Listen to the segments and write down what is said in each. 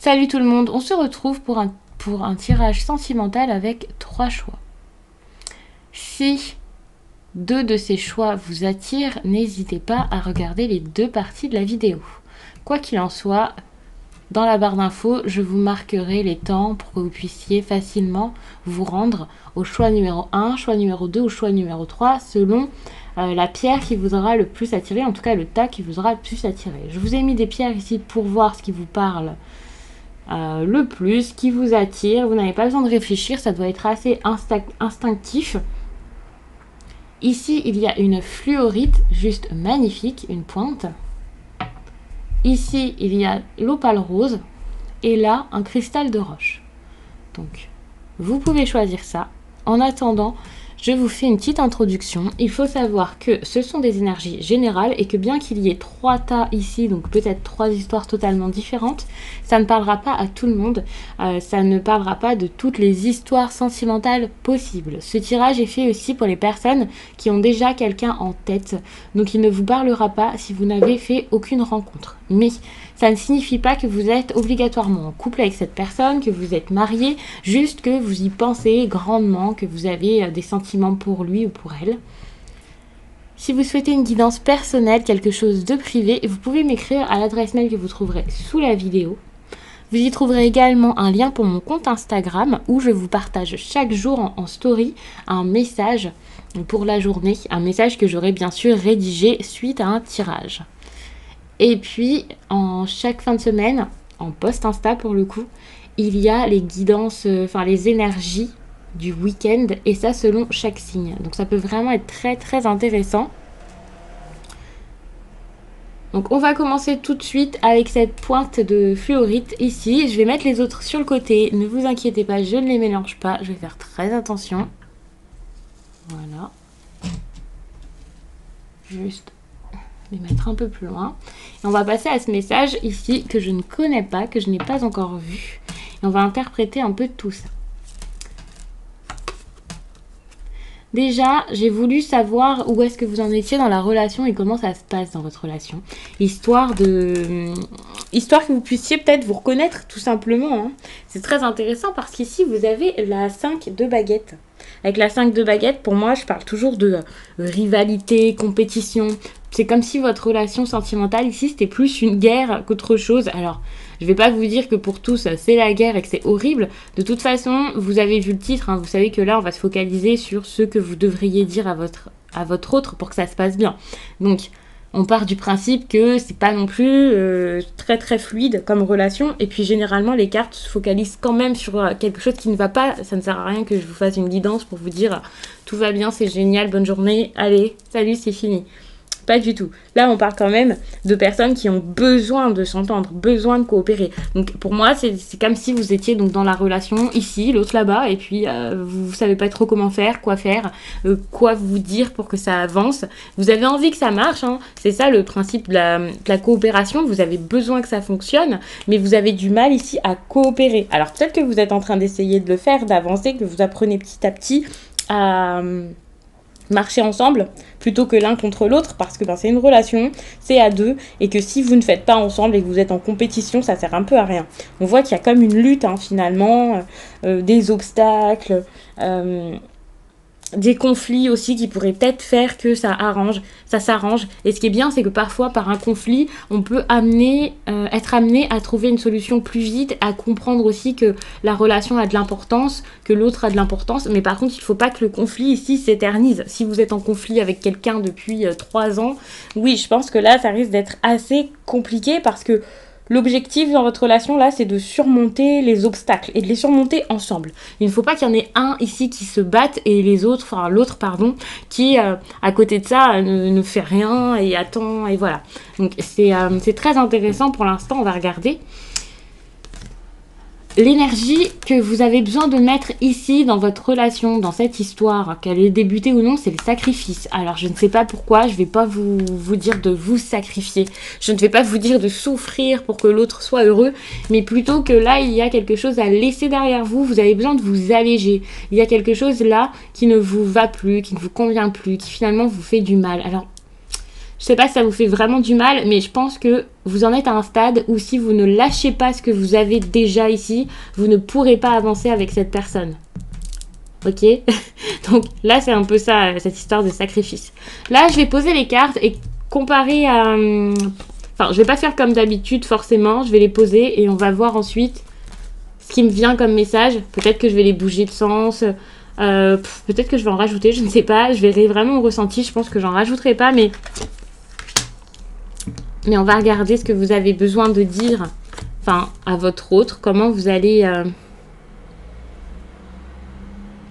Salut tout le monde, on se retrouve pour un tirage sentimental avec 3 choix. Si 2 de ces choix vous attirent, n'hésitez pas à regarder les 2 parties de la vidéo. Quoi qu'il en soit, dans la barre d'infos, je vous marquerai les temps pour que vous puissiez facilement vous rendre au choix numéro 1, choix numéro 2 ou choix numéro 3 selon la pierre qui vous aura le plus attiré, en tout cas le tas qui vous aura le plus attiré. Je vous ai mis des pierres ici pour voir ce qui vous parle le plus, qui vous attire. Vous n'avez pas besoin de réfléchir, ça doit être assez instinctif. Ici, il y a une fluorite juste magnifique, une pointe. Ici, il y a l'opale rose. Et là, un cristal de roche. Donc, vous pouvez choisir ça. En attendant, je vous fais une petite introduction. Il faut savoir que ce sont des énergies générales et que bien qu'il y ait 3 tas ici, donc peut-être 3 histoires totalement différentes, ça ne parlera pas à tout le monde. Ça ne parlera pas de toutes les histoires sentimentales possibles. Ce tirage est fait aussi pour les personnes qui ont déjà quelqu'un en tête. Donc il ne vous parlera pas si vous n'avez fait aucune rencontre. Mais ça ne signifie pas que vous êtes obligatoirement en couple avec cette personne, que vous êtes marié, juste que vous y pensez grandement, que vous avez des sentiments pour lui ou pour elle. Si vous souhaitez une guidance personnelle, quelque chose de privé, vous pouvez m'écrire à l'adresse mail que vous trouverez sous la vidéo. Vous y trouverez également un lien pour mon compte Instagram où je vous partage chaque jour en story un message pour la journée, un message que j'aurai bien sûr rédigé suite à un tirage. Et puis, en chaque fin de semaine, en post Insta pour le coup, il y a les guidances, les énergies du week-end, et ça selon chaque signe. Donc ça peut vraiment être très très intéressant. Donc on va commencer tout de suite avec cette pointe de fluorite ici. Je vais mettre les autres sur le côté. Ne vous inquiétez pas, je ne les mélange pas. Je vais faire très attention. Voilà. Juste les mettre un peu plus loin. Et on va passer à ce message ici que je ne connais pas, que je n'ai pas encore vu. Et on va interpréter un peu tout ça. Déjà, j'ai voulu savoir où est-ce que vous en étiez dans la relation et comment ça se passe dans votre relation. Histoire que vous puissiez peut-être vous reconnaître tout simplement. Hein. C'est très intéressant parce qu'ici, vous avez la 5 de baguettes. Avec la 5 de baguettes, pour moi, je parle toujours de rivalité, compétition. C'est comme si votre relation sentimentale ici, c'était plus une guerre qu'autre chose. Alors, je ne vais pas vous dire que pour tous, c'est la guerre et que c'est horrible. De toute façon, vous avez vu le titre. Hein, vous savez que là, on va se focaliser sur ce que vous devriez dire à votre autre pour que ça se passe bien. Donc, on part du principe que c'est pas non plus très très fluide comme relation. Et puis généralement, les cartes se focalisent quand même sur quelque chose qui ne va pas. Ça ne sert à rien que je vous fasse une guidance pour vous dire tout va bien, c'est génial, bonne journée, allez, salut, c'est fini. Pas du tout. Là, on parle quand même de personnes qui ont besoin de s'entendre, besoin de coopérer. Donc, pour moi, c'est comme si vous étiez donc dans la relation ici, l'autre là-bas, et puis vous savez pas trop comment faire, quoi vous dire pour que ça avance. Vous avez envie que ça marche, hein. C'est ça le principe de la coopération. Vous avez besoin que ça fonctionne, mais vous avez du mal ici à coopérer. Alors, peut-être que vous êtes en train d'essayer de le faire, d'avancer, que vous apprenez petit à petit à marcher ensemble plutôt que l'un contre l'autre parce que c'est une relation, c'est à deux et que si vous ne faites pas ensemble et que vous êtes en compétition, ça sert un peu à rien. On voit qu'il y a comme une lutte finalement, des obstacles, des conflits aussi qui pourraient peut-être faire que ça s'arrange. Et ce qui est bien, c'est que parfois, par un conflit, on peut être amené à trouver une solution plus vite, à comprendre aussi que la relation a de l'importance, que l'autre a de l'importance. Mais par contre, il ne faut pas que le conflit ici s'éternise. Si vous êtes en conflit avec quelqu'un depuis 3 ans, oui, je pense que là, ça risque d'être assez compliqué parce que l'objectif dans votre relation, là, c'est de surmonter les obstacles et de les surmonter ensemble. Il ne faut pas qu'il y en ait un ici qui se batte et l'autre, qui, à côté de ça, ne fait rien et attend, et voilà. Donc, c'est très intéressant pour l'instant, on va regarder. L'énergie que vous avez besoin de mettre ici dans votre relation, dans cette histoire, qu'elle ait débuté ou non, c'est le sacrifice. Alors je ne sais pas pourquoi, je ne vais pas vous dire de vous sacrifier, je ne vais pas vous dire de souffrir pour que l'autre soit heureux, mais plutôt que là il y a quelque chose à laisser derrière vous, vous avez besoin de vous alléger. Il y a quelque chose là qui ne vous va plus, qui ne vous convient plus, qui finalement vous fait du mal. Alors Je sais pas si ça vous fait vraiment du mal, mais je pense que vous en êtes à un stade où si vous ne lâchez pas ce que vous avez déjà ici, vous ne pourrez pas avancer avec cette personne. Ok? Donc là, c'est un peu ça, cette histoire de sacrifice. Là, je vais poser les cartes et comparer à... Enfin, je vais pas faire comme d'habitude, forcément. Je vais les poser et on va voir ensuite ce qui me vient comme message. Peut-être que je vais les bouger de sens. Peut-être que je vais en rajouter, je ne sais pas. Je verrai vraiment mon ressenti. Je pense que j'en rajouterai pas, mais on va regarder ce que vous avez besoin de dire, enfin, à votre autre. Comment vous allez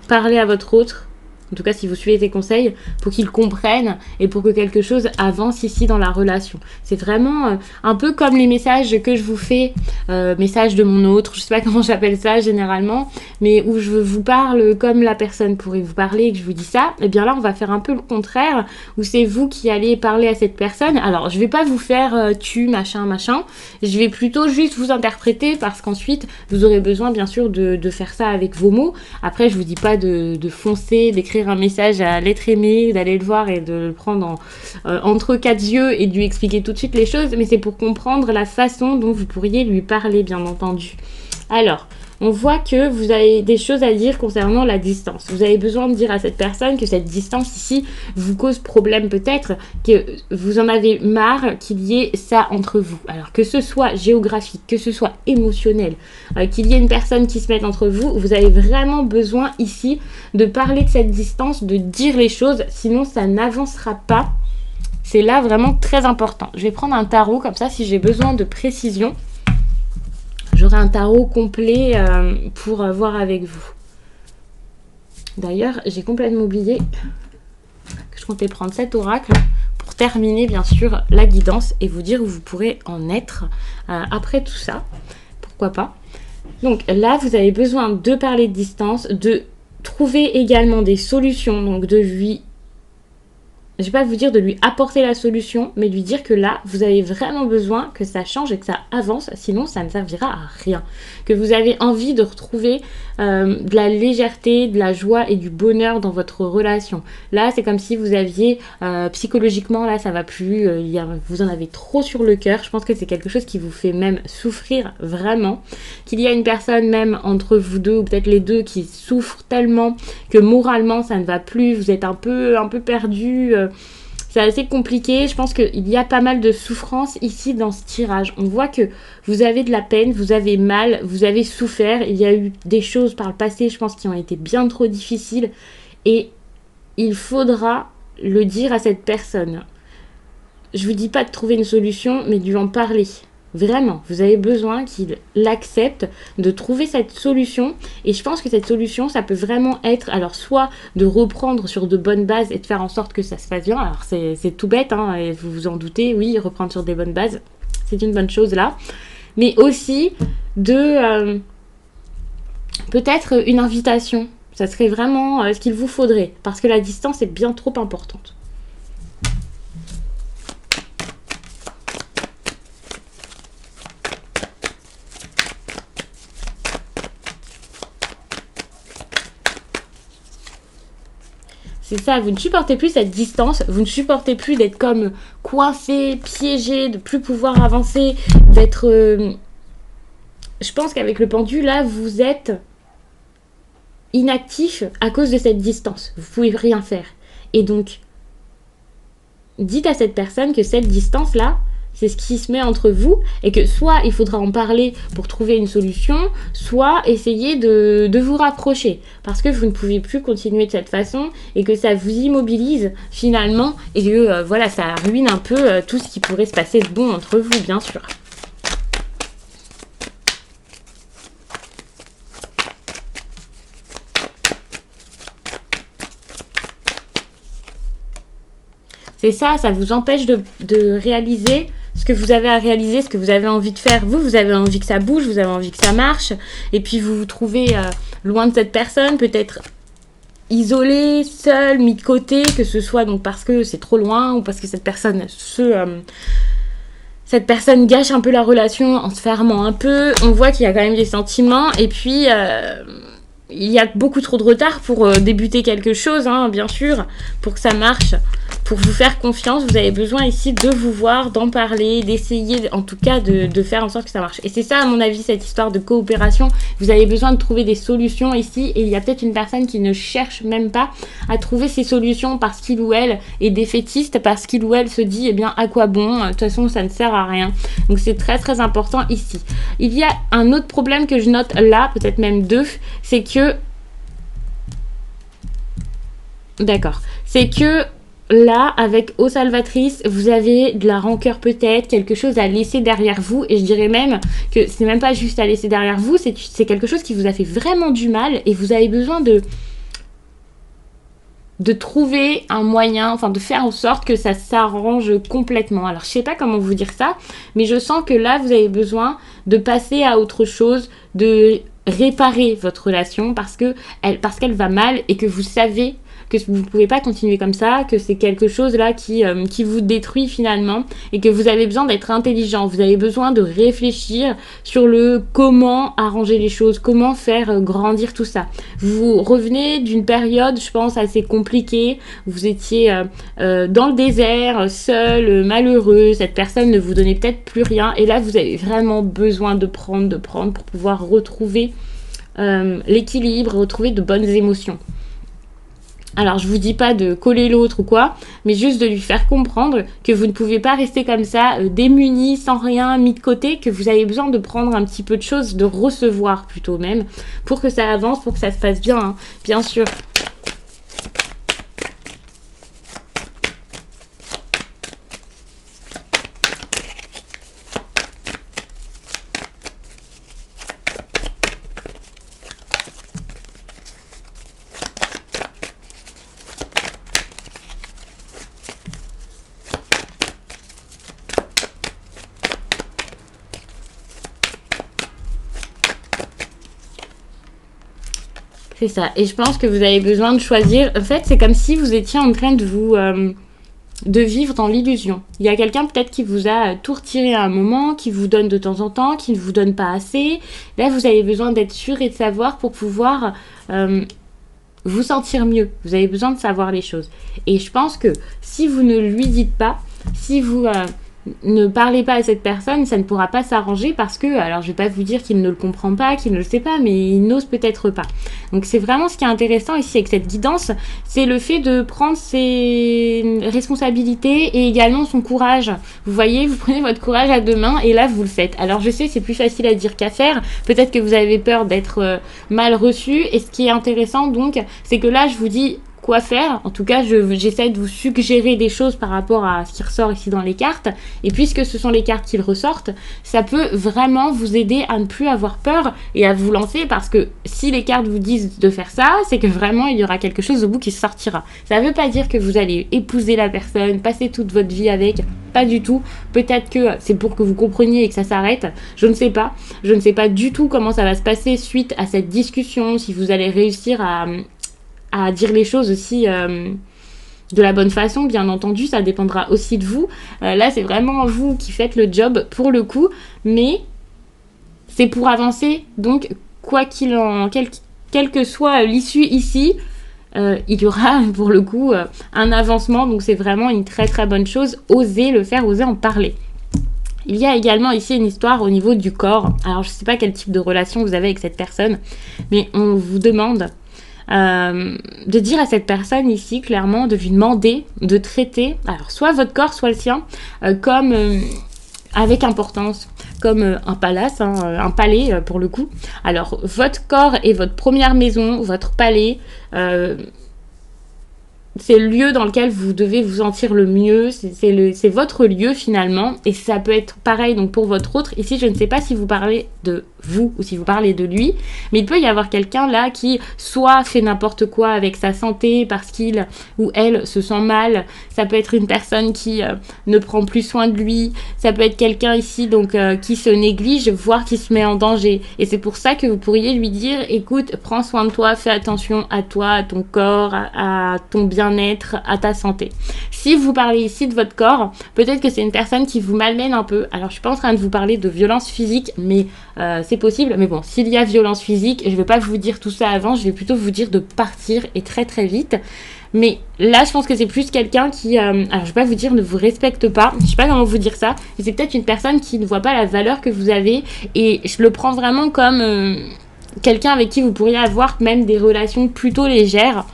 parler à votre autre. En tout cas, si vous suivez tes conseils, pour qu'ils comprennent et pour que quelque chose avance ici dans la relation. C'est vraiment un peu comme les messages que je vous fais, messages de mon autre, je sais pas comment j'appelle ça généralement, mais où je vous parle comme la personne pourrait vous parler et que je vous dis ça. Et bien là, on va faire un peu le contraire, où c'est vous qui allez parler à cette personne. Alors, je vais pas vous faire tu, machin, machin. Je vais plutôt juste vous interpréter parce qu'ensuite, vous aurez besoin, bien sûr, de faire ça avec vos mots. Après, je vous dis pas de foncer, d'écrire un message à l'être aimé, d'aller le voir et de le prendre entre quatre yeux et de lui expliquer tout de suite les choses, mais c'est pour comprendre la façon dont vous pourriez lui parler, bien entendu. Alors, on voit que vous avez des choses à dire concernant la distance. Vous avez besoin de dire à cette personne que cette distance ici vous cause problème peut-être, que vous en avez marre qu'il y ait ça entre vous. Alors que ce soit géographique, que ce soit émotionnel, qu'il y ait une personne qui se mette entre vous, vous avez vraiment besoin ici de parler de cette distance, de dire les choses, sinon ça n'avancera pas. C'est là vraiment très important. Je vais prendre un tarot comme ça si j'ai besoin de précision. J'aurai un tarot complet pour voir avec vous. D'ailleurs, j'ai complètement oublié que je comptais prendre cet oracle pour terminer, bien sûr, la guidance et vous dire où vous pourrez en être après tout ça. Pourquoi pas. Donc là, vous avez besoin de parler de distance, de trouver également des solutions, donc de lui... Je ne vais pas vous dire de lui apporter la solution, mais de lui dire que là, vous avez vraiment besoin que ça change et que ça avance, sinon ça ne servira à rien. Que vous avez envie de retrouver de la légèreté, de la joie et du bonheur dans votre relation. Là, c'est comme si vous aviez, psychologiquement, là, ça va plus, vous en avez trop sur le cœur. Je pense que c'est quelque chose qui vous fait même souffrir vraiment. Qu'il y a une personne même entre vous deux, ou peut-être les deux, qui souffrent tellement que moralement, ça ne va plus, vous êtes un peu perdu. C'est assez compliqué. Je pense qu'il y a pas mal de souffrance ici dans ce tirage. On voit que vous avez de la peine, vous avez mal, vous avez souffert. Il y a eu des choses par le passé, je pense, qui ont été bien trop difficiles. Et il faudra le dire à cette personne. Je vous dis pas de trouver une solution, mais de lui en parler. Vraiment, vous avez besoin qu'il l'accepte, de trouver cette solution. Et je pense que cette solution, ça peut vraiment être, alors soit de reprendre sur de bonnes bases et de faire en sorte que ça se fasse bien. Alors c'est tout bête, hein, et vous vous en doutez, oui, reprendre sur des bonnes bases, c'est une bonne chose là. Mais aussi de peut-être une invitation. Ça serait vraiment ce qu'il vous faudrait, parce que la distance est bien trop importante. C'est ça, vous ne supportez plus cette distance, vous ne supportez plus d'être comme coincé, piégé, de plus pouvoir avancer, d'être... Je pense qu'avec le pendu, là, vous êtes inactif à cause de cette distance. Vous ne pouvez rien faire. Et donc, dites à cette personne que cette distance-là, c'est ce qui se met entre vous et que soit il faudra en parler pour trouver une solution, soit essayer de vous rapprocher parce que vous ne pouvez plus continuer de cette façon et que ça vous immobilise finalement et que voilà, ça ruine un peu tout ce qui pourrait se passer de bon entre vous, bien sûr. C'est ça, ça vous empêche de réaliser ce que vous avez à réaliser, ce que vous avez envie de faire. Vous avez envie que ça bouge, vous avez envie que ça marche. Et puis vous vous trouvez loin de cette personne, peut-être isolé, seul, mis de côté, que ce soit donc parce que c'est trop loin ou parce que cette personne gâche un peu la relation en se fermant un peu. On voit qu'il y a quand même des sentiments et puis il y a beaucoup trop de retard pour débuter quelque chose, hein, bien sûr, pour que ça marche. pour vous faire confiance, vous avez besoin ici de vous voir, d'en parler, d'essayer en tout cas de faire en sorte que ça marche. Et c'est ça à mon avis cette histoire de coopération. Vous avez besoin de trouver des solutions ici et il y a peut-être une personne qui ne cherche même pas à trouver ces solutions parce qu'il ou elle est défaitiste, parce qu'il ou elle se dit eh bien à quoi bon, de toute façon ça ne sert à rien. Donc c'est très très important ici. Il y a un autre problème que je note là, peut-être même deux, c'est que d'accord, c'est que là, avec Eau Salvatrice, vous avez de la rancœur peut-être, quelque chose à laisser derrière vous. Et je dirais même que c'est même pas juste à laisser derrière vous, c'est quelque chose qui vous a fait vraiment du mal et vous avez besoin de trouver un moyen, enfin de faire en sorte que ça s'arrange complètement. Alors je sais pas comment vous dire ça, mais je sens que là, vous avez besoin de passer à autre chose, de réparer votre relation parce qu'elle va mal et que vous savez que vous ne pouvez pas continuer comme ça, que c'est quelque chose là qui vous détruit finalement et que vous avez besoin d'être intelligent, vous avez besoin de réfléchir sur le comment arranger les choses, comment faire grandir tout ça. Vous revenez d'une période, je pense, assez compliquée, vous étiez dans le désert, seul, malheureux, cette personne ne vous donnait peut-être plus rien et là vous avez vraiment besoin de prendre pour pouvoir retrouver l'équilibre, retrouver de bonnes émotions. Alors, je vous dis pas de coller l'autre ou quoi, mais juste de lui faire comprendre que vous ne pouvez pas rester comme ça, démuni, sans rien, mis de côté, que vous avez besoin de prendre un petit peu de choses, de recevoir plutôt même, pour que ça avance, pour que ça se passe bien, hein, bien sûr. C'est ça. Et je pense que vous avez besoin de choisir. En fait, c'est comme si vous étiez en train de vous de vivre dans l'illusion. Il y a quelqu'un peut-être qui vous a tout retiré à un moment, qui vous donne de temps en temps, qui ne vous donne pas assez. Là, vous avez besoin d'être sûr et de savoir pour pouvoir vous sentir mieux. Vous avez besoin de savoir les choses. Et je pense que si vous ne lui dites pas, si vous ne parlez pas à cette personne, ça ne pourra pas s'arranger parce que, alors je vais pas vous dire qu'il ne le comprend pas, qu'il ne le sait pas, mais il n'ose peut-être pas. Donc c'est vraiment ce qui est intéressant ici avec cette guidance, c'est le fait de prendre ses responsabilités et également son courage. Vous voyez, vous prenez votre courage à deux mains et là vous le faites. Alors je sais, c'est plus facile à dire qu'à faire, peut-être que vous avez peur d'être mal reçu et ce qui est intéressant donc, c'est que là je vous dis quoi faire. En tout cas, j'essaie de vous suggérer des choses par rapport à ce qui ressort ici dans les cartes. Et puisque ce sont les cartes qui ressortent, ça peut vraiment vous aider à ne plus avoir peur et à vous lancer parce que si les cartes vous disent de faire ça, c'est que vraiment il y aura quelque chose au bout qui sortira. Ça ne veut pas dire que vous allez épouser la personne, passer toute votre vie avec, pas du tout. Peut-être que c'est pour que vous compreniez et que ça s'arrête. Je ne sais pas. Je ne sais pas du tout comment ça va se passer suite à cette discussion, si vous allez réussir à dire les choses aussi de la bonne façon, bien entendu, ça dépendra aussi de vous. Là, c'est vraiment vous qui faites le job pour le coup, mais c'est pour avancer. Donc, quoi qu'il en... quelle que soit l'issue ici, il y aura pour le coup un avancement. Donc, c'est vraiment une très très bonne chose. Osez le faire, osez en parler. Il y a également ici une histoire au niveau du corps. Alors, je ne sais pas quel type de relation vous avez avec cette personne, mais on vous demande de dire à cette personne ici clairement, de lui demander de traiter alors soit votre corps soit le sien comme avec importance, comme un palace, hein, un palais pour le coup. Alors votre corps est votre première maison, votre palais, c'est le lieu dans lequel vous devez vous sentir le mieux, c'est votre lieu finalement, et ça peut être pareil donc pour votre autre. Ici, je ne sais pas si vous parlez de vous ou si vous parlez de lui, mais il peut y avoir quelqu'un là qui soit fait n'importe quoi avec sa santé parce qu'il ou elle se sent mal. Ça peut être une personne qui ne prend plus soin de lui, ça peut être quelqu'un ici donc qui se néglige, voire qui se met en danger. Et c'est pour ça que vous pourriez lui dire, écoute, prends soin de toi, fais attention à toi, à ton corps, à ton bien bien-être, à ta santé. Si vous parlez ici de votre corps, peut-être que c'est une personne qui vous malmène un peu. Alors, je suis pas en train de vous parler de violence physique, mais c'est possible. Mais bon, s'il y a violence physique, je vais pas vous dire tout ça avant, je vais plutôt vous dire de partir et très très vite. Mais là, je pense que c'est plus quelqu'un qui... alors, je vais pas vous dire ne vous respecte pas. Je sais pas comment vous dire ça. Mais c'est peut-être une personne qui ne voit pas la valeur que vous avez. Et je le prends vraiment comme quelqu'un avec qui vous pourriez avoir même des relations plutôt légères.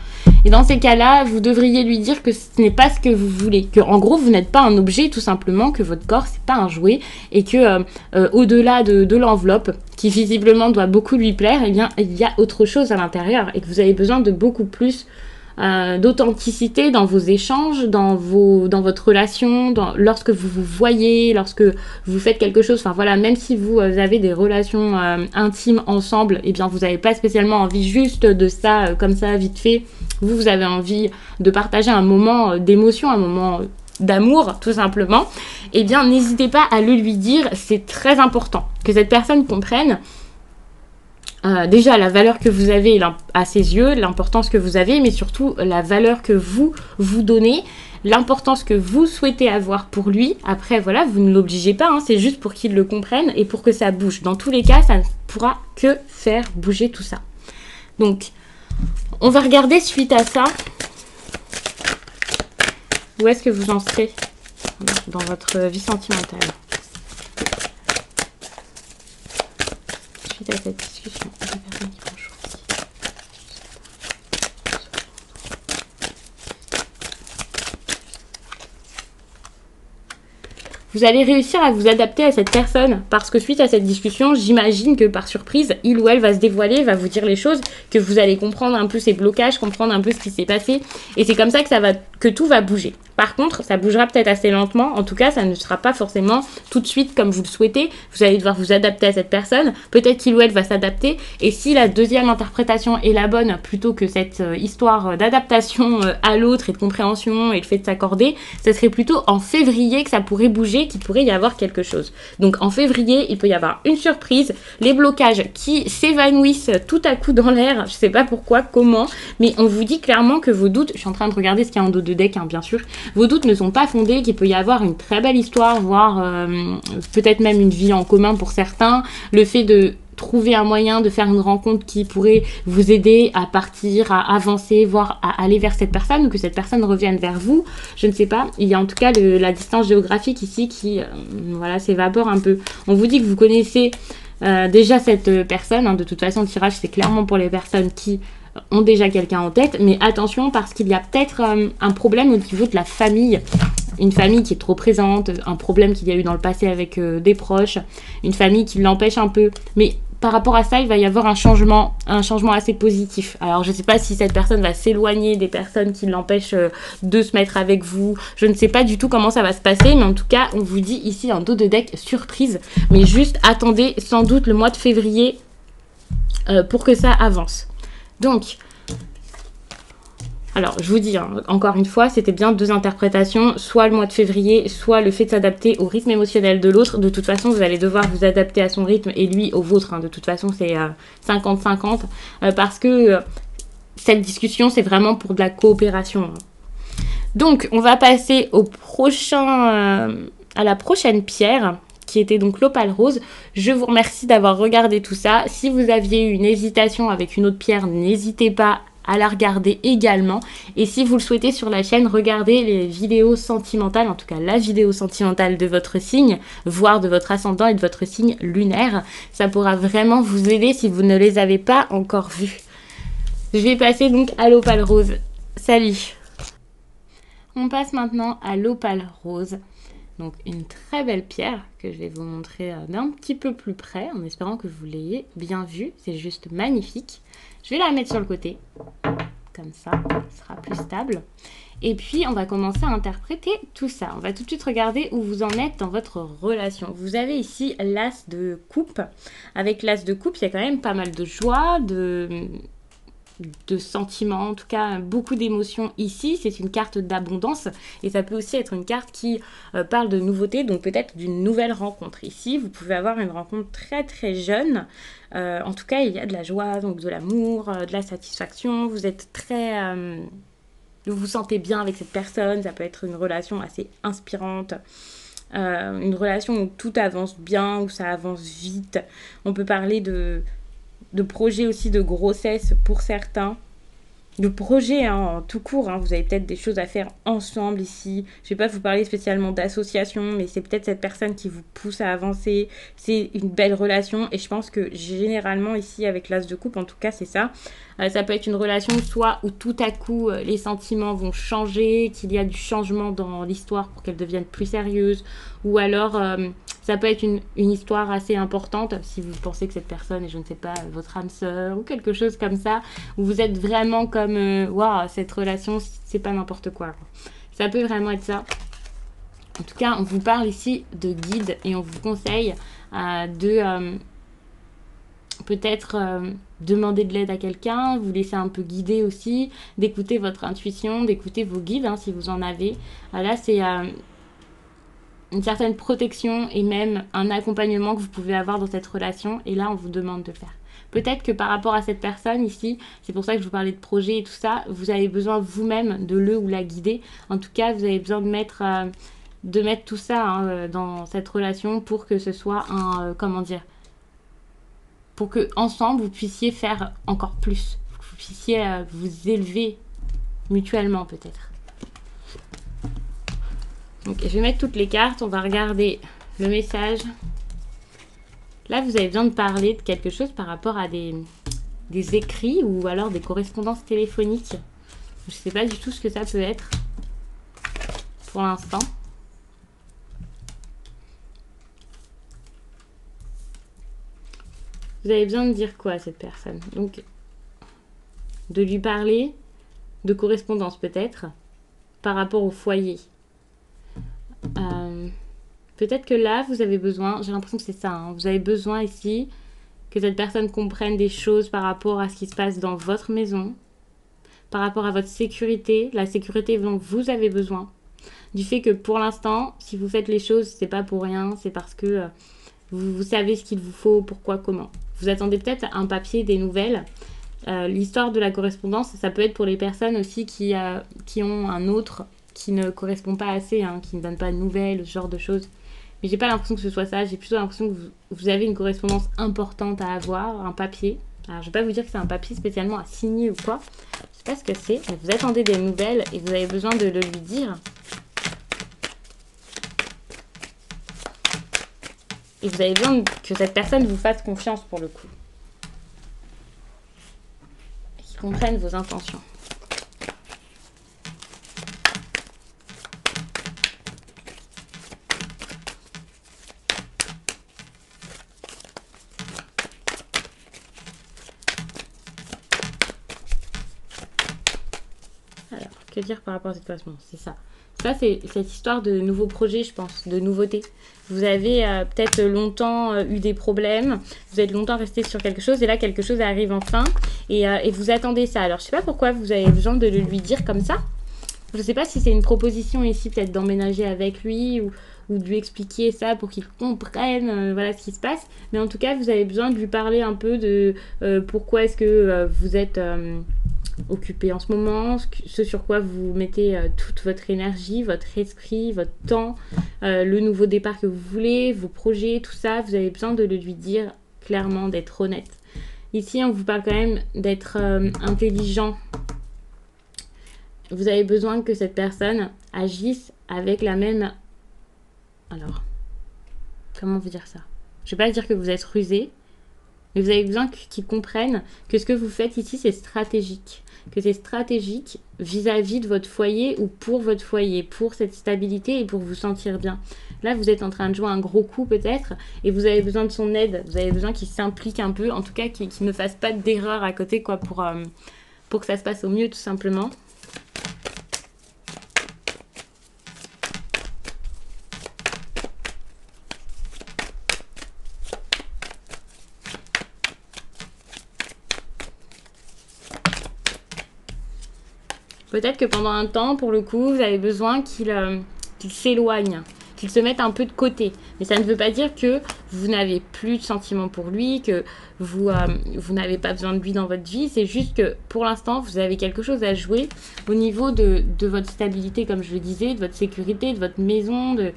Et dans ces cas-là, vous devriez lui dire que ce n'est pas ce que vous voulez. Que, en gros, vous n'êtes pas un objet, tout simplement. Que votre corps, c'est pas un jouet. Et que, au-delà de l'enveloppe, qui visiblement doit beaucoup lui plaire, eh bien, il y a autre chose à l'intérieur. Et que vous avez besoin de beaucoup plus d'authenticité dans vos échanges, dans votre relation, lorsque vous vous voyez, lorsque vous faites quelque chose. Enfin voilà, même si vous avez des relations intimes ensemble, eh bien vous n'avez pas spécialement envie juste de ça, comme ça, vite fait. Vous avez envie de partager un moment d'émotion, un moment d'amour, tout simplement. Eh bien, n'hésitez pas à le lui dire. C'est très important que cette personne comprenne déjà la valeur que vous avez à ses yeux, l'importance que vous avez, mais surtout la valeur que vous donnez, l'importance que vous souhaitez avoir pour lui. Après, voilà, vous ne l'obligez pas, hein, c'est juste pour qu'il le comprenne et pour que ça bouge. Dans tous les cas, ça ne pourra que faire bouger tout ça. Donc, on va regarder suite à ça, où est-ce que vous en serez dans votre vie sentimentale. Suite à cette discussion, des personnes qui vont choisir. Vous allez réussir à vous adapter à cette personne parce que suite à cette discussion, j'imagine que par surprise, il ou elle va se dévoiler, va vous dire les choses, que vous allez comprendre un peu ses blocages, comprendre un peu ce qui s'est passé et c'est comme ça que tout va bouger. Par contre, ça bougera peut-être assez lentement. En tout cas, ça ne sera pas forcément tout de suite comme vous le souhaitez. Vous allez devoir vous adapter à cette personne. Peut-être qu'il ou elle va s'adapter. Et si la deuxième interprétation est la bonne, plutôt que cette histoire d'adaptation à l'autre et de compréhension et le fait de s'accorder, ce serait plutôt en février que ça pourrait bouger, qu'il pourrait y avoir quelque chose. Donc en février, il peut y avoir une surprise, les blocages qui s'évanouissent tout à coup dans l'air. Je sais pas pourquoi, comment, mais on vous dit clairement que vos doutes, je suis en train de regarder ce qu'il y a en dos de deck, hein, bien sûr, vos doutes ne sont pas fondés, qu'il peut y avoir une très belle histoire, voire peut-être même une vie en commun pour certains. Le fait de trouver un moyen de faire une rencontre qui pourrait vous aider à partir, à avancer, voire à aller vers cette personne ou que cette personne revienne vers vous. Je ne sais pas. Il y a en tout cas la distance géographique ici qui voilà, s'évapore un peu. On vous dit que vous connaissez déjà cette personne. Hein. De toute façon, le tirage, c'est clairement pour les personnes qui ont déjà quelqu'un en tête, mais attention parce qu'il y a peut-être un problème au niveau de la famille, une famille qui est trop présente, un problème qu'il y a eu dans le passé avec des proches, une famille qui l'empêche un peu, mais par rapport à ça, il va y avoir un changement assez positif. Alors, je ne sais pas si cette personne va s'éloigner des personnes qui l'empêchent de se mettre avec vous. Je ne sais pas du tout comment ça va se passer, mais en tout cas, on vous dit ici en dos de deck, surprise. Mais juste attendez sans doute le mois de février pour que ça avance. Donc, alors je vous dis, hein, encore une fois, c'était bien deux interprétations, soit le mois de février, soit le fait de s'adapter au rythme émotionnel de l'autre. De toute façon, vous allez devoir vous adapter à son rythme et lui au vôtre. Hein. De toute façon, c'est 50-50 parce que cette discussion, c'est vraiment pour de la coopération. Hein. Donc, on va passer à la prochaine pierre, qui était donc l'opale rose. Je vous remercie d'avoir regardé tout ça. Si vous aviez eu une hésitation avec une autre pierre, n'hésitez pas à la regarder également. Et si vous le souhaitez sur la chaîne, regardez les vidéos sentimentales, en tout cas la vidéo sentimentale de votre signe, voire de votre ascendant et de votre signe lunaire. Ça pourra vraiment vous aider si vous ne les avez pas encore vues. Je vais passer donc à l'opale rose. Salut! On passe maintenant à l'opale rose. Donc une très belle pierre que je vais vous montrer d'un petit peu plus près en espérant que vous l'ayez bien vue. C'est juste magnifique. Je vais la mettre sur le côté, comme ça, ce sera plus stable. Et puis on va commencer à interpréter tout ça. On va tout de suite regarder où vous en êtes dans votre relation. Vous avez ici l'as de coupe. Avec l'as de coupe, il y a quand même pas mal de joie, de sentiments, en tout cas beaucoup d'émotions ici. C'est une carte d'abondance et ça peut aussi être une carte qui parle de nouveauté, donc peut-être d'une nouvelle rencontre. Ici, vous pouvez avoir une rencontre très très jeune. En tout cas, il y a de la joie, donc de l'amour, de la satisfaction. Vous êtes très vous vous sentez bien avec cette personne. Ça peut être une relation assez inspirante. Une relation où tout avance bien, où ça avance vite. On peut parler de projets aussi de grossesse pour certains. De projets en tout court, hein. Vous avez peut-être des choses à faire ensemble ici. Je ne vais pas vous parler spécialement d'association, mais c'est peut-être cette personne qui vous pousse à avancer. C'est une belle relation et je pense que généralement ici avec l'as de coupe, en tout cas c'est ça. Ça peut être une relation soit où tout à coup les sentiments vont changer, qu'il y a du changement dans l'histoire pour qu'elle devienne plus sérieuse, ou alors ça peut être une histoire assez importante si vous pensez que cette personne est, je ne sais pas, votre âme sœur ou quelque chose comme ça, où vous êtes vraiment comme waouh, cette relation, c'est pas n'importe quoi. Ça peut vraiment être ça. En tout cas, on vous parle ici de guide et on vous conseille de peut-être demander de l'aide à quelqu'un, vous laisser un peu guider aussi, d'écouter votre intuition, d'écouter vos guides hein, si vous en avez. Là, c'est une certaine protection et même un accompagnement que vous pouvez avoir dans cette relation. Et là, on vous demande de le faire. Peut-être que par rapport à cette personne ici, c'est pour ça que je vous parlais de projet et tout ça, vous avez besoin vous-même de le ou la guider. En tout cas, vous avez besoin de mettre tout ça hein, dans cette relation pour que ce soit un... comment dire, pour que ensemble vous puissiez faire encore plus. Que vous puissiez vous élever mutuellement peut-être. Donc je vais mettre toutes les cartes, on va regarder le message. Là, vous avez besoin de parler de quelque chose par rapport à des écrits ou alors des correspondances téléphoniques. Je ne sais pas du tout ce que ça peut être pour l'instant. Vous avez besoin de dire quoi à cette personne? Donc, de lui parler de correspondance peut-être par rapport au foyer. Peut-être que là, vous avez besoin, j'ai l'impression que c'est ça, hein, vous avez besoin ici que cette personne comprenne des choses par rapport à ce qui se passe dans votre maison, par rapport à votre sécurité, la sécurité dont vous avez besoin. Du fait que pour l'instant, si vous faites les choses, c'est pas pour rien, c'est parce que vous savez ce qu'il vous faut, pourquoi, comment. Vous attendez peut-être un papier, des nouvelles. L'histoire de la correspondance, ça peut être pour les personnes aussi qui ont un autre qui ne correspond pas assez, hein, qui ne donne pas de nouvelles, ce genre de choses. Mais j'ai pas l'impression que ce soit ça, j'ai plutôt l'impression que vous avez une correspondance importante à avoir, un papier. Alors je vais pas vous dire que c'est un papier spécialement à signer ou quoi, je sais pas ce que c'est, mais vous attendez des nouvelles et vous avez besoin de le lui dire. Et vous avez besoin que cette personne vous fasse confiance pour le coup. Et qu'il comprenne vos intentions. Alors, que dire par rapport à cette façon? C'est ça. Ça, c'est cette histoire de nouveaux projets, je pense, de nouveautés. Vous avez peut-être longtemps eu des problèmes, vous êtes longtemps resté sur quelque chose, et là, quelque chose arrive enfin, et vous attendez ça. Alors, je sais pas pourquoi vous avez besoin de le lui dire comme ça. Je sais pas si c'est une proposition ici, peut-être d'emménager avec lui, ou de lui expliquer ça pour qu'il comprenne voilà ce qui se passe. Mais en tout cas, vous avez besoin de lui parler un peu de pourquoi est-ce que vous êtes... occupé en ce moment, ce sur quoi vous mettez toute votre énergie, votre esprit, votre temps, le nouveau départ que vous voulez, vos projets, tout ça, vous avez besoin de le lui dire clairement, d'être honnête. Ici, on vous parle quand même d'être intelligent. Vous avez besoin que cette personne agisse avec la même... Alors, comment vous dire ça? Je ne vais pas dire que vous êtes rusé, mais vous avez besoin qu'ils comprennent que ce que vous faites ici, c'est stratégique. Que c'est stratégique vis-à-vis de votre foyer ou pour votre foyer, pour cette stabilité et pour vous sentir bien. Là, vous êtes en train de jouer un gros coup peut-être et vous avez besoin de son aide. Vous avez besoin qu'il s'implique un peu, en tout cas qu'il ne fasse pas d'erreur à côté quoi, pour que ça se passe au mieux tout simplement. Peut-être que pendant un temps, pour le coup, vous avez besoin qu'il s'éloigne qu'il se mette un peu de côté. Mais ça ne veut pas dire que vous n'avez plus de sentiments pour lui, que vous n'avez pas besoin de lui dans votre vie. C'est juste que pour l'instant, vous avez quelque chose à jouer au niveau de votre stabilité, comme je le disais, de votre sécurité, de votre maison, de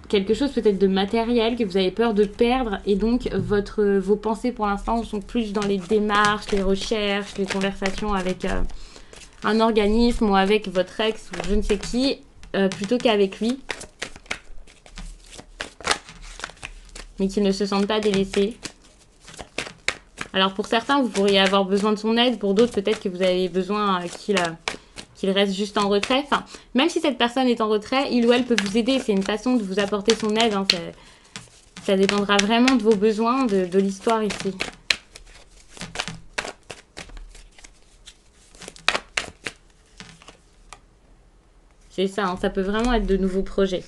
quelque chose peut-être de matériel que vous avez peur de perdre. Et donc, vos pensées pour l'instant sont plus dans les démarches, les recherches, les conversations avec un organisme ou avec votre ex ou je ne sais qui, plutôt qu'avec lui. Mais qu'ils ne se sentent pas délaissés. Alors pour certains, vous pourriez avoir besoin de son aide. Pour d'autres, peut-être que vous avez besoin qu'il reste juste en retrait. Enfin, même si cette personne est en retrait, il ou elle peut vous aider. C'est une façon de vous apporter son aide. Hein. Ça dépendra vraiment de vos besoins, de l'histoire ici. C'est ça, hein. Ça peut vraiment être de nouveaux projets.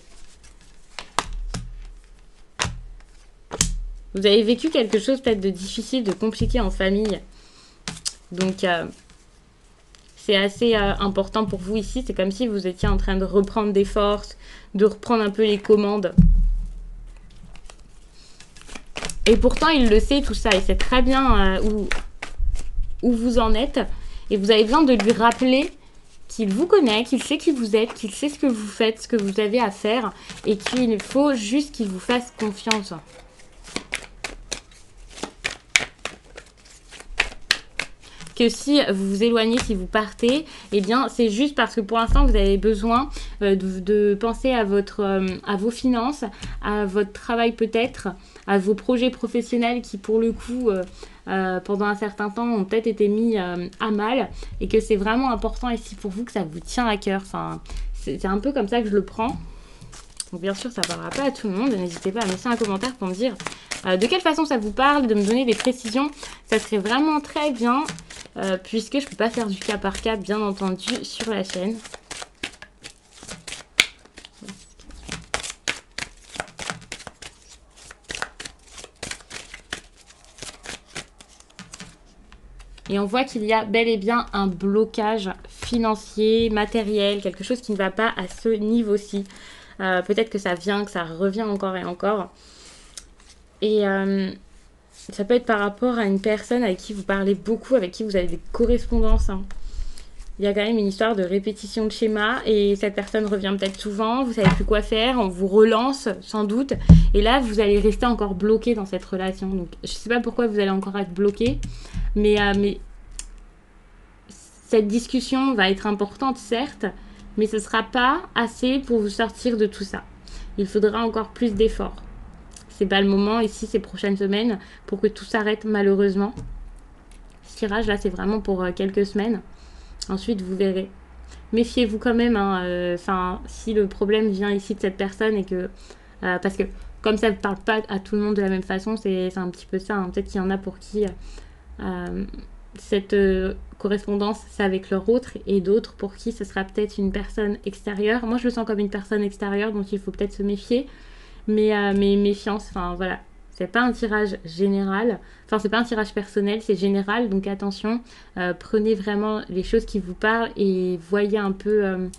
Vous avez vécu quelque chose peut-être de difficile, de compliqué en famille. Donc, c'est assez important pour vous ici. C'est comme si vous étiez en train de reprendre des forces, de reprendre un peu les commandes. Et pourtant, il le sait tout ça. Il sait très bien où vous en êtes. Et vous avez besoin de lui rappeler qu'il vous connaît, qu'il sait qui vous êtes, qu'il sait ce que vous faites, ce que vous avez à faire. Et qu'il faut juste qu'il vous fasse confiance. Que si vous vous éloignez, si vous partez, eh bien c'est juste parce que pour l'instant vous avez besoin de penser à vos finances, à votre travail peut-être, à vos projets professionnels qui pour le coup pendant un certain temps ont peut-être été mis à mal et que c'est vraiment important ici pour vous, que ça vous tient à cœur. Enfin, c'est un peu comme ça que je le prends. Donc bien sûr, ça ne parlera pas à tout le monde. N'hésitez pas à me laisser un commentaire pour me dire de quelle façon ça vous parle, de me donner des précisions. Ça serait vraiment très bien, puisque je ne peux pas faire du cas par cas, bien entendu, sur la chaîne. Et on voit qu'il y a bel et bien un blocage financier, matériel, quelque chose qui ne va pas à ce niveau-ci. Peut-être que ça vient, que ça revient encore et encore. Et ça peut être par rapport à une personne avec qui vous parlez beaucoup, avec qui vous avez des correspondances. Hein. Il y a quand même une histoire de répétition de schéma et cette personne revient peut-être souvent, vous savez plus quoi faire, on vous relance sans doute. Et là, vous allez rester encore bloqué dans cette relation. Donc, je ne sais pas pourquoi vous allez encore être bloqué, mais cette discussion va être importante, certes, mais ce ne sera pas assez pour vous sortir de tout ça. Il faudra encore plus d'efforts. C'est pas le moment ici, ces prochaines semaines, pour que tout s'arrête malheureusement. Ce tirage là, c'est vraiment pour quelques semaines. Ensuite, vous verrez. Méfiez-vous quand même. Hein, si le problème vient ici de cette personne et que... parce que comme ça ne parle pas à tout le monde de la même façon, c'est un petit peu ça. Hein. Peut-être qu'il y en a pour qui cette correspondance, c'est avec leur autre, et d'autres pour qui ce sera peut-être une personne extérieure. Moi, je le sens comme une personne extérieure, donc il faut peut-être se méfier. Mais méfiance, enfin voilà. C'est pas un tirage général, enfin c'est pas un tirage personnel, c'est général, donc attention, prenez vraiment les choses qui vous parlent et voyez un peu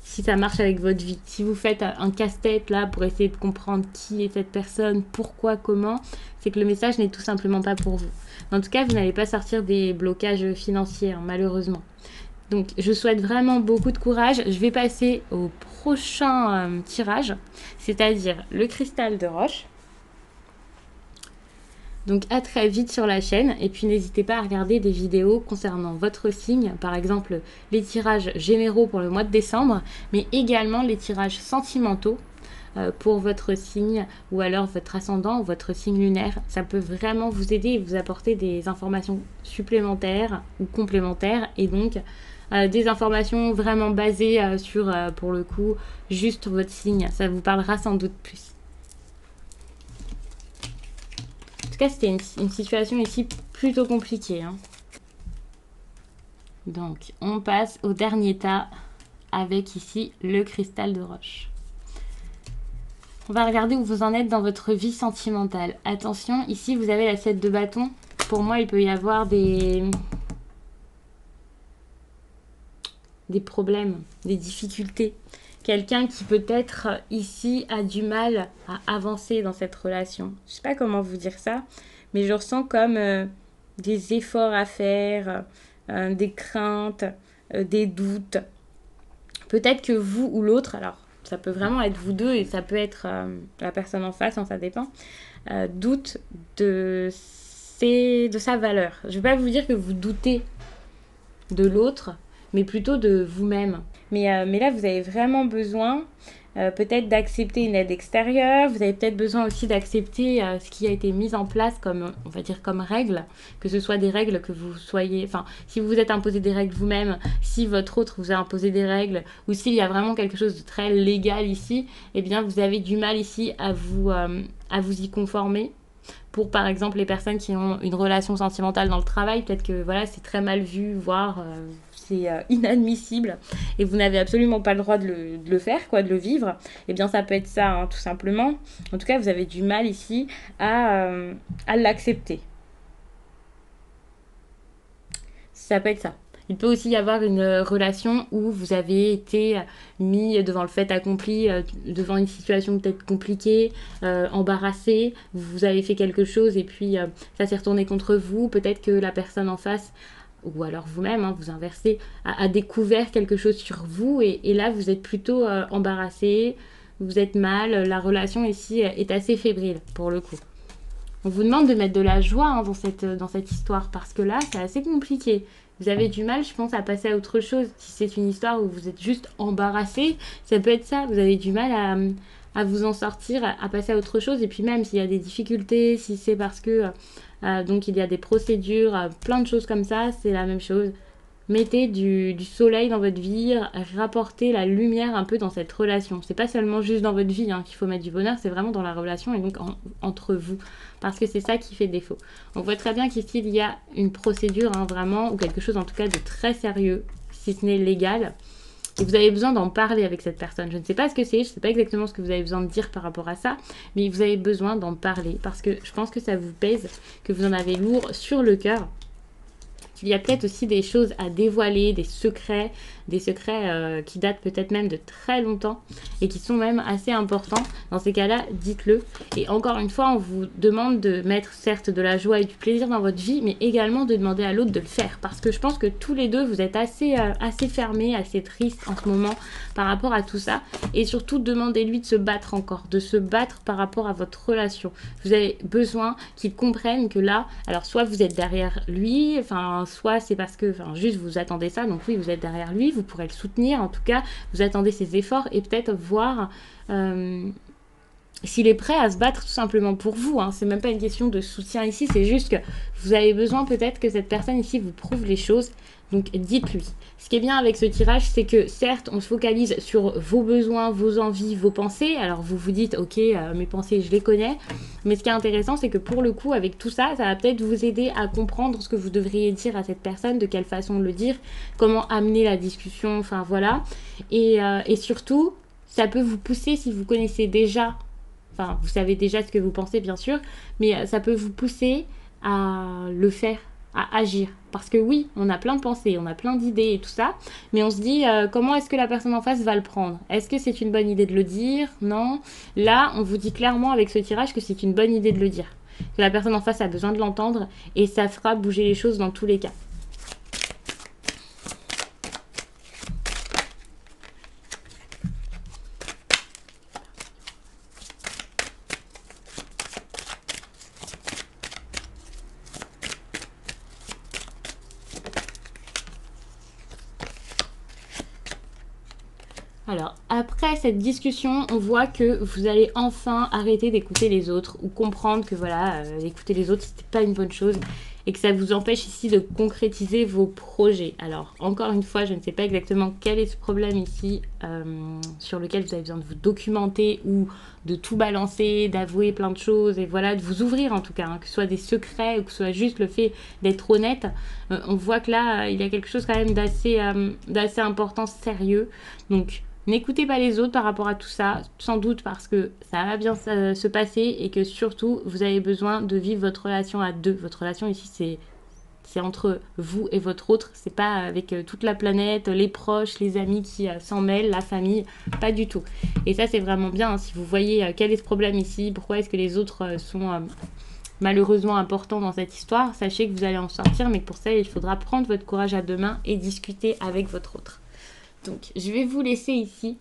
si ça marche avec votre vie. Si vous faites un casse-tête là pour essayer de comprendre qui est cette personne, pourquoi, comment, c'est que le message n'est tout simplement pas pour vous. En tout cas, vous n'allez pas sortir des blocages financiers, hein, malheureusement. Donc je souhaite vraiment beaucoup de courage. Je vais passer au prochain tirage, c'est-à-dire le cristal de roche. Donc à très vite sur la chaîne et puis n'hésitez pas à regarder des vidéos concernant votre signe, par exemple les tirages généraux pour le mois de décembre, mais également les tirages sentimentaux pour votre signe ou alors votre ascendant ou votre signe lunaire. Ça peut vraiment vous aider et vous apporter des informations supplémentaires ou complémentaires et donc des informations vraiment basées sur, pour le coup, juste votre signe. Ça vous parlera sans doute plus. En tout cas, c'était une situation ici plutôt compliquée. Hein. Donc, on passe au dernier tas avec ici le cristal de roche. On va regarder où vous en êtes dans votre vie sentimentale. Attention, ici, vous avez la 7 de bâton. Pour moi, il peut y avoir des problèmes, des difficultés quelqu'un qui peut-être ici a du mal à avancer dans cette relation. Je sais pas comment vous dire ça, mais je ressens comme des efforts à faire, des craintes, des doutes. Peut-être que vous ou l'autre, alors ça peut vraiment être vous deux et ça peut être la personne en face, hein, ça dépend, doute de sa valeur. Je ne vais pas vous dire que vous doutez de l'autre, mais plutôt de vous-même. Mais là, vous avez vraiment besoin peut-être d'accepter une aide extérieure. Vous avez peut-être besoin aussi d'accepter ce qui a été mis en place comme, on va dire, comme règle, que ce soit des règles que vous soyez... Enfin, si vous vous êtes imposé des règles vous-même, si votre autre vous a imposé des règles, ou s'il y a vraiment quelque chose de très légal ici, eh bien, vous avez du mal ici à vous y conformer. Pour par exemple les personnes qui ont une relation sentimentale dans le travail, peut-être que voilà, c'est très mal vu, voire c'est inadmissible et vous n'avez absolument pas le droit de le faire, quoi, de le vivre. Eh bien ça peut être ça, hein, tout simplement. En tout cas, vous avez du mal ici à l'accepter. Ça peut être ça. Il peut aussi y avoir une relation où vous avez été mis devant le fait accompli, devant une situation peut-être compliquée, embarrassé, vous avez fait quelque chose et puis ça s'est retourné contre vous. Peut-être que la personne en face, ou alors vous-même, hein, vous inversez, a découvert quelque chose sur vous et là vous êtes plutôt embarrassé, vous êtes mal, la relation ici est assez fébrile pour le coup. On vous demande de mettre de la joie, hein, dans cette histoire parce que là c'est assez compliqué. Vous avez du mal, je pense, à passer à autre chose. Si c'est une histoire où vous êtes juste embarrassé, ça peut être ça. Vous avez du mal à vous en sortir, à passer à autre chose. Et puis même s'il y a des difficultés, si c'est parce que donc il y a des procédures, plein de choses comme ça, c'est la même chose. Mettez du soleil dans votre vie, rapportez la lumière un peu dans cette relation. C'est pas seulement juste dans votre vie, hein, qu'il faut mettre du bonheur, c'est vraiment dans la relation et donc entre vous. Parce que c'est ça qui fait défaut. On voit très bien qu'ici il y a une procédure, hein, vraiment, ou quelque chose en tout cas de très sérieux, si ce n'est légal. Et vous avez besoin d'en parler avec cette personne. Je ne sais pas ce que c'est, je ne sais pas exactement ce que vous avez besoin de dire par rapport à ça, mais vous avez besoin d'en parler parce que je pense que ça vous pèse, que vous en avez lourd sur le cœur. Il y a peut-être aussi des choses à dévoiler, des secrets qui datent peut-être même de très longtemps et qui sont même assez importants. Dans ces cas-là, dites-le. Et encore une fois, on vous demande de mettre certes de la joie et du plaisir dans votre vie, mais également de demander à l'autre de le faire. Parce que je pense que tous les deux, vous êtes assez fermés, assez tristes en ce moment par rapport à tout ça. Et surtout, demandez-lui de se battre encore, de se battre par rapport à votre relation. Vous avez besoin qu'il comprenne que là, alors soit vous êtes derrière lui, soit c'est parce que juste vous attendez ça, donc oui, vous êtes derrière lui, vous pourrez le soutenir, en tout cas, vous attendez ses efforts et peut-être voir s'il est prêt à se battre tout simplement pour vous, hein. C'est même pas une question de soutien ici, c'est juste que vous avez besoin peut-être que cette personne ici vous prouve les choses, donc dites-lui. Ce qui est bien avec ce tirage, c'est que certes, on se focalise sur vos besoins, vos envies, vos pensées, alors vous vous dites, ok, mes pensées, je les connais, mais ce qui est intéressant, c'est que pour le coup, avec tout ça, ça va peut-être vous aider à comprendre ce que vous devriez dire à cette personne, de quelle façon le dire, comment amener la discussion, enfin voilà, et surtout, ça peut vous pousser si vous connaissez déjà. Enfin, vous savez déjà ce que vous pensez, bien sûr, mais ça peut vous pousser à le faire, à agir. Parce que oui, on a plein de pensées, on a plein d'idées et tout ça, mais on se dit comment est-ce que la personne en face va le prendre? Est-ce que c'est une bonne idée de le dire? Non. Là, on vous dit clairement avec ce tirage que c'est une bonne idée de le dire. Que la personne en face a besoin de l'entendre et ça fera bouger les choses dans tous les cas. Alors, après cette discussion, on voit que vous allez enfin arrêter d'écouter les autres ou comprendre que voilà, écouter les autres, c'était pas une bonne chose et que ça vous empêche ici de concrétiser vos projets. Alors, encore une fois, je ne sais pas exactement quel est ce problème ici sur lequel vous avez besoin de vous documenter ou de tout balancer, d'avouer plein de choses et voilà, de vous ouvrir en tout cas, hein, que ce soit des secrets ou que ce soit juste le fait d'être honnête. On voit que là, il y a quelque chose quand même d'assez important, sérieux. Donc, n'écoutez pas les autres par rapport à tout ça, sans doute parce que ça va bien se passer et que surtout, vous avez besoin de vivre votre relation à deux. Votre relation ici, C'est entre vous et votre autre. C'est pas avec toute la planète, les proches, les amis qui s'en mêlent, la famille. Pas du tout. Et ça, c'est vraiment bien. Hein, si vous voyez quel est ce problème ici, pourquoi est-ce que les autres sont malheureusement importants dans cette histoire, sachez que vous allez en sortir. Mais pour ça, il faudra prendre votre courage à deux mains et discuter avec votre autre. Donc, je vais vous laisser ici.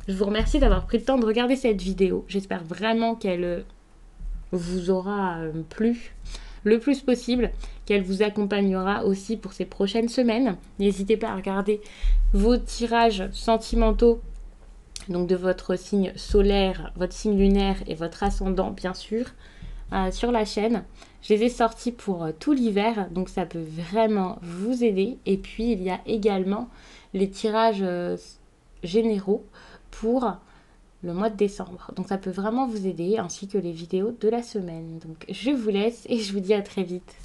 Je vous remercie d'avoir pris le temps de regarder cette vidéo. J'espère vraiment qu'elle vous aura plu le plus possible, qu'elle vous accompagnera aussi pour ces prochaines semaines. N'hésitez pas à regarder vos tirages sentimentaux, donc de votre signe solaire, votre signe lunaire et votre ascendant, bien sûr, sur la chaîne. Je les ai sortis pour tout l'hiver, donc ça peut vraiment vous aider. Et puis, il y a également les tirages généraux pour le mois de décembre. Donc ça peut vraiment vous aider, ainsi que les vidéos de la semaine. Donc je vous laisse et je vous dis à très vite.